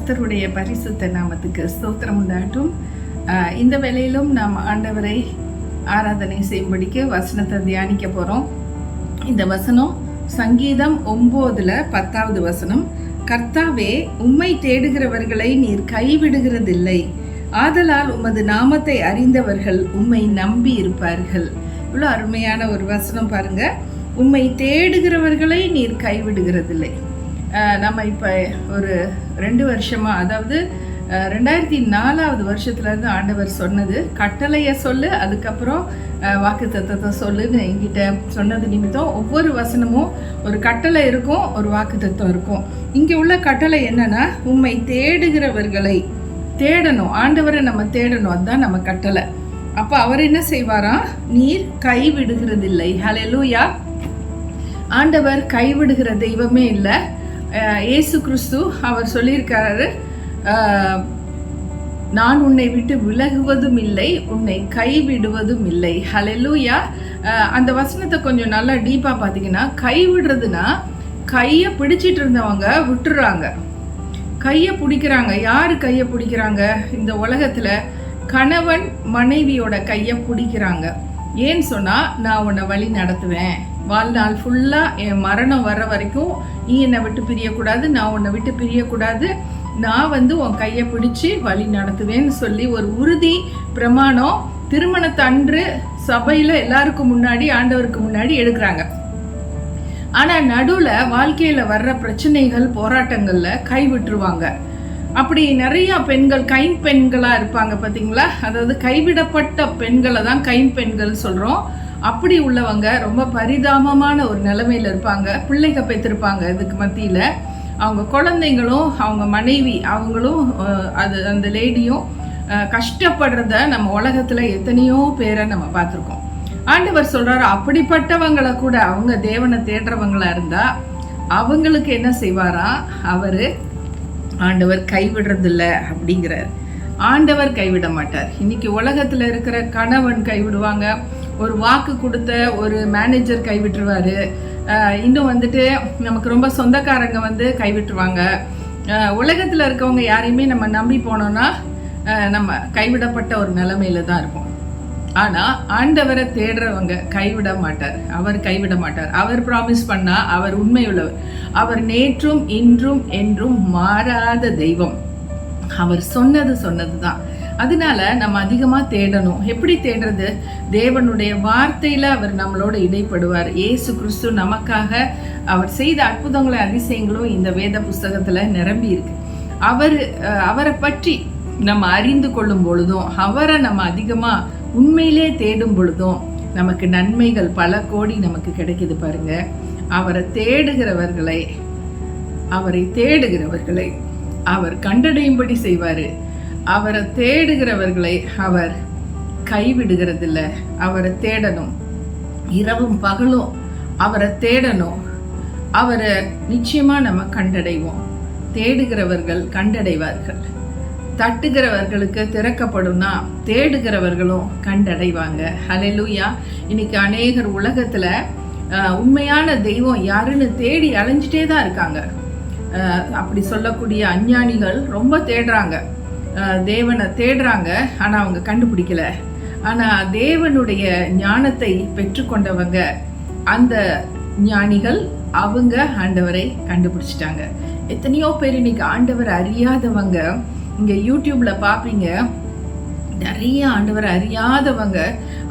கர்த்தருடைய பரிசுத்த நாமத்துக்கு ஸ்தோத்திரம் உண்டாட்டும். இந்த வேளையிலும் நாம் ஆண்டவரை ஆராதனை செய்யும்படிக்கு வசனத்தை தியானிக்க போகிறோம். இந்த வசனம் சங்கீதம் 9:10 வசனம். கர்த்தாவே, உம்மை தேடுகிறவர்களை நீர் கைவிடுகிறதில்லை, ஆதலால் உமது நாமத்தை அறிந்தவர்கள் உம்மை நம்பி இருப்பார்கள். இவ்வளோ அருமையான ஒரு வசனம் பாருங்க. உம்மை தேடுகிறவர்களை நீர் கைவிடுகிறதில்லை. நம்ம இப்போ ஒரு 2 வருஷமாக, அதாவது 2004 வருஷத்துலேருந்து ஆண்டவர் சொன்னது, கட்டளையை சொல்லு, அதுக்கப்புறம் வாக்கு தத்தத்தை சொல்லுன்னு என்கிட்ட சொன்னது நிமித்தம் ஒவ்வொரு வசனமும் ஒரு கட்டளை இருக்கும், ஒரு வாக்கு தத்தம் இருக்கும். இங்கே உள்ள கட்டளை என்னன்னா, உம்மை தேடுகிறவர்களை தேடணும், ஆண்டவரை நம்ம தேடணும், அதுதான் நம்ம கட்டளை. அப்போ அவர் என்ன செய்வாராம்? நீர் கைவிடுகிறதில்லை. ஹல்லேலூயா. ஆண்டவர் கைவிடுகிற தெய்வமே இல்லை. இயேசு கிறிஸ்து அவர் சொல்லியிருக்காரு, நான் உன்னை விட்டு விலகுவதும் இல்லை, உன்னை கைவிடுவதும் இல்லை. ஹல்லேலூயா. அந்த வசனத்தை கொஞ்சம் நல்லா டீப்பாக பார்த்தீங்கன்னா, கைவிடுறதுனா கையை பிடிச்சிட்டு இருந்தவங்க விட்டுறாங்க, கையை பிடிக்கிறாங்க. யார் கையை பிடிக்கிறாங்க? இந்த உலகத்தில் கணவன் மனைவியோட கையை பிடிக்கிறாங்க. ஏன்னு சொன்னால், நான் உன்னை வழி நடத்துவேன், வாழ்நாள் ஃபுல்லாக என் மரணம் வர வரைக்கும் நீ என்னை விட்டு பிரியக்கூடாது, நான் உன்னை விட்டு பிரியக்கூடாது, நான் உன் கையை பிடிச்சி வழி நடத்துவேன்னு சொல்லி ஒரு உறுதி பிரமாணம் திருமணத்தன்று சபையில் எல்லாருக்கும் முன்னாடி, ஆண்டவருக்கு முன்னாடி எடுக்கிறாங்க. ஆனால் நடுவில் வாழ்க்கையில் வர்ற பிரச்சனைகள், போராட்டங்களில் கைவிட்டுருவாங்க. அப்படி நிறையா பெண்கள் கைம்பெண்களாக இருப்பாங்க பார்த்தீங்களா? அதாவது கைவிடப்பட்ட பெண்களை தான் கைம்பெண்கள் சொல்கிறோம். அப்படி உள்ளவங்க ரொம்ப பரிதாபமான ஒரு நிலைமையில் இருப்பாங்க. பிள்ளைங்க பெற்றிருப்பாங்க. இதுக்கு மத்தியில் அவங்க குழந்தைங்களும் அவங்க மனைவி அவங்களும் அந்த லேடியும் கஷ்டப்படுறத நம்ம உலகத்தில் எத்தனையோ பேரை நம்ம பார்த்துருக்கோம். ஆண்டவர் சொல்கிறாரு, அப்படிப்பட்டவங்களை கூட, அவங்க தேவனை தேடுறவங்களா இருந்தால் அவங்களுக்கு என்ன செய்வாரா? ஆண்டவர் கைவிடுறதில்ல அப்படிங்கிறார். ஆண்டவர் கைவிட மாட்டார். இன்னைக்கு உலகத்தில் இருக்கிற கணவன் கைவிடுவாங்க, ஒரு வாக்கு கொடுத்த ஒரு மேனேஜர் கைவிட்டுருவாரு, இன்னும் நமக்கு ரொம்ப சொந்தக்காரங்க கைவிட்டுருவாங்க. உலகத்தில் இருக்கவங்க யாரையுமே நம்ம நம்பி போனோம்னா நம்ம கைவிடப்பட்ட ஒரு நிலைமையில தான் இருப்போம். ஆனால் ஆண்டவரை தேடுறவங்க கைவிட மாட்டார். அவர் கைவிட மாட்டார். அவர் ப்ராமிஸ் பண்ணா அவர் உண்மையுள்ளவர். அவர் நேற்றும் இன்றும் என்றும் மாறாத தெய்வம். அவர் சொன்னது தான். அதனால நம்ம அதிகமாக தேடணும். எப்படி தேடுறது? தேவனுடைய வார்த்தையில் அவர் நம்மளோட இடைப்படுவார். இயேசு கிறிஸ்து நமக்காக அவர் செய்த அற்புதங்களை, அதிசயங்களும் இந்த வேத புஸ்தகத்தில் நிரம்பி இருக்கு. அவரை பற்றி நம்ம அறிந்து கொள்ளும் பொழுதும், அவரை நம்ம அதிகமாக உண்மையிலே தேடும் பொழுதும் நமக்கு நன்மைகள் பல கோடி நமக்கு கிடைக்குது பாருங்க. அவரை தேடுகிறவர்களை அவர் கண்டடையும்படி செய்வார். அவரை தேடுகிறவர்களை அவர் கைவிடுகிறதில்ல. அவரை தேடணும், இரவும் பகலும் அவரை தேடணும். அவரை நிச்சயமா நம்ம கண்டடைவோம். தேடுகிறவர்கள் கண்டடைவார்கள். தட்டுகிறவர்களுக்கு திறக்கப்படும்னா தேடுகிறவர்களும் கண்டடைவாங்க. ஹல்லேலூயா. இன்னைக்கு அநேகர் உலகத்துல உண்மையான தெய்வம் யாருன்னு தேடி அலைஞ்சிட்டே தான் இருக்காங்க. அப்படி சொல்லக்கூடிய அஞ்ஞானிகள் ரொம்ப தேடுறாங்க, தேவனை தேடுறாங்க, ஆனா அவங்க கண்டுபிடிக்கல. ஆனா தேவனுடைய ஞானத்தை பெற்றுக்கொண்டவங்க, அந்த ஞானிகள், அவங்க ஆண்டவரை கண்டுபிடிச்சிட்டாங்க. எத்தனையோ பேர் இன்னைக்கு ஆண்டவரை அறியாதவங்க இங்கே யூடியூப்பில் பார்ப்பீங்க. நிறைய ஆண்டவரை அறியாதவங்க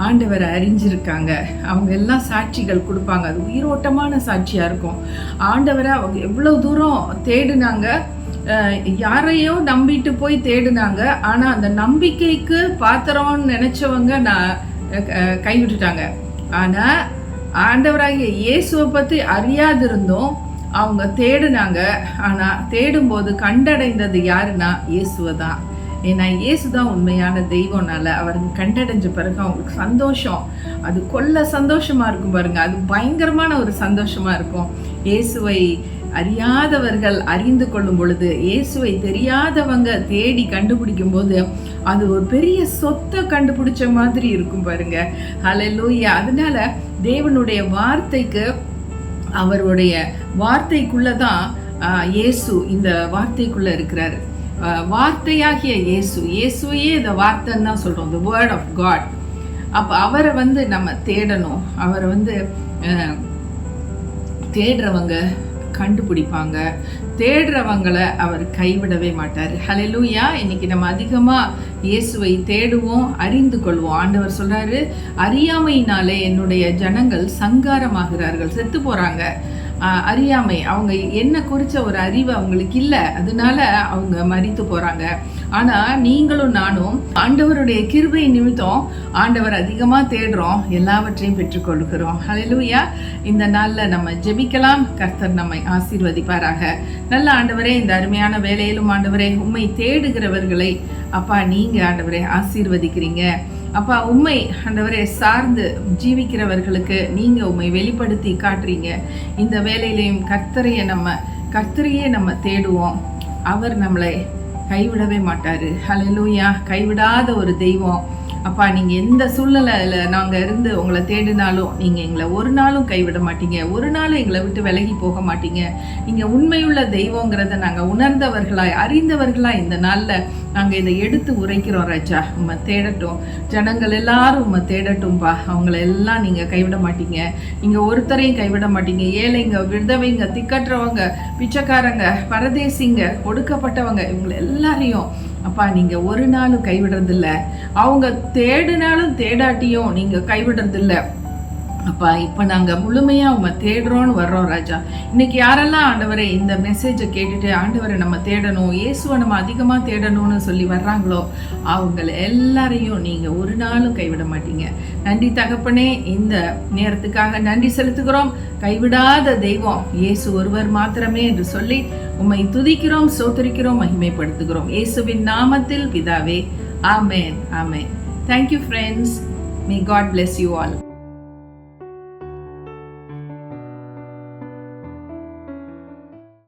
ஆண்டவரை அறிஞ்சிருக்காங்க. அவங்க எல்லாம் சாட்சிகள் கொடுப்பாங்க. அது உயிரோட்டமான சாட்சியாக இருக்கும். ஆண்டவரை அவங்க எவ்வளோ தூரம் தேடினாங்க, யாரையோ நம்பிட்டு போய் தேடினாங்க. ஆனால் அந்த நம்பிக்கைக்கு பாத்திரம்னு நினச்சவங்க கைவிட்டுட்டாங்க. ஆனால் ஆண்டவராகிய இயேசுவை பற்றி அறியாதிருந்தோம் அவங்க தேடினாங்க. ஆனால் தேடும்போது கண்டடைந்தது யாருன்னா இயேசுவை தான். ஏன்னா இயேசு தான் உண்மையான தெய்வம்னால அவர் கண்டடைஞ்ச பிறகு அவங்களுக்கு சந்தோஷம், அது கொள்ள சந்தோஷமா இருக்கும் பாருங்க. அது பயங்கரமான ஒரு சந்தோஷமா இருக்கும். இயேசுவை அறியாதவர்கள் அறிந்து கொள்ளும் பொழுது, இயேசுவை தெரியாதவங்க தேடி கண்டுபிடிக்கும் போது அது ஒரு பெரிய சொத்தை கண்டுபிடிச்ச மாதிரி இருக்கும் பாருங்க. ஹல்லேலூயா. அதனால தேவனுடைய வார்த்தைக்கு, அவருடைய வார்த்தைக்குள்ளதான் இயேசு இந்த வார்த்தைக்குள்ள இருக்கிறாரு. வார்த்தையாகிய இயேசுவையே இந்த வார்த்தைன்னு தான் சொல்கிறோம், the word of God. அப்போ அவரை நம்ம தேடணும். அவரை தேடுறவங்க கண்டுபிடிப்பாங்க, தேடுறவங்களை அவர் கைவிடவே மாட்டார். ஹல்லேலூயா. இன்னைக்கு நம்ம அதிகமாக இயேசுவை தேடுவோம், அறிந்து கொள்வோம். ஆண்டவர் சொல்றாரு, அறியாமையினாலே என்னுடைய ஜனங்கள் சங்காரமாகிறார்கள், செத்து போறாங்க. அறியாமை, அவங்க என்ன குறித்த ஒரு அறிவு அவங்களுக்கு இல்லை, அதனால அவங்க மரித்து போறாங்க. ஆனா நீங்களும் நானும் ஆண்டவருடைய கிருபை நிமித்தம் ஆண்டவர் அதிகமாக தேடுறோம், எல்லாவற்றையும் பெற்றுக்கொள்கிறோம். ஹல்லேலூயா. இந்த நாளில் நம்ம ஜெபிக்கலாம். கர்த்தர் நம்மை ஆசீர்வதிப்பாராக. நல்ல ஆண்டவரே, இந்த அருமையான வேலையிலும் ஆண்டவரே உம்மை தேடுகிறவர்களை அப்பா நீங்க ஆண்டவரே ஆசீர்வதிக்கிறீங்க. அப்பா உம்மை ஆண்டவரே சார்ந்து ஜீவிக்கிறவர்களுக்கு நீங்க உம்மை வெளிப்படுத்தி காட்டுறீங்க. இந்த வேலையிலையும் கர்த்தரையே நம்ம தேடுவோம். அவர் நம்மளை கைவிடவே மாட்டாரு. ஹல்லேலூயா. கைவிடாத ஒரு தெய்வம். அப்பா நீங்கள் எந்த சூழ்நிலையில் நாங்கள் இருந்து உங்களை தேடினாலும் நீங்கள் எங்களை ஒரு நாளும் கைவிட மாட்டீங்க, ஒரு நாளும் எங்களை விட்டு விலகி போக மாட்டீங்க. நீங்கள் உண்மையுள்ள தெய்வங்கிறத நாங்கள் உணர்ந்தவர்களாய் அறிந்தவர்களாய் இந்த நாளில் நாங்கள் இதை எடுத்து உரைக்கிறோம். ராஜா, உம்மை தேடட்டும், ஜனங்கள் எல்லாரும் உம்மை தேடட்டும்பா. அவங்கள எல்லாம் நீங்கள் கைவிட மாட்டீங்க, நீங்கள் ஒருத்தரையும் கைவிட மாட்டீங்க. ஏழைங்க, விதவைங்க, திக்கற்றவங்க, பிச்சைக்காரங்க, பரதேசிங்க, ஒடுக்கப்பட்டவங்க, இவங்களை எல்லாரையும் அப்பா நீங்கள் ஒரு நாளும் கைவிடுறதில்ல. அவங்க தேடினாலும் தேடாட்டியும் நீங்கள் கைவிடுறதில்ல. அப்பா இப்போ நாங்கள் முழுமையாக உங்களை தேடுறோன்னு வர்றோம் ராஜா. இன்னைக்கு யாரெல்லாம் ஆண்டவரை இந்த மெசேஜை கேட்டுட்டு ஆண்டவரை நம்ம தேடணும், இயேசுவை நம்ம அதிகமாக தேடணும்னு சொல்லி வர்றாங்களோ அவங்கள எல்லாரையும் நீங்கள் ஒரு நாளும் கைவிட மாட்டீங்க. நன்றி தகப்பனே, இந்த நேரத்துக்காக நன்றி செலுத்துகிறோம். கைவிடாத தெய்வம் இயேசு ஒருவர் மாத்திரமே என்று சொல்லி உம்மை துதிக்கிறோம், ஸ்தோத்திரிக்கிறோம், மகிமைப்படுத்துகிறோம். இயேசுவின் நாமத்தில் பிதாவே, ஆமென், ஆமென். Thank you friends. May God bless you all.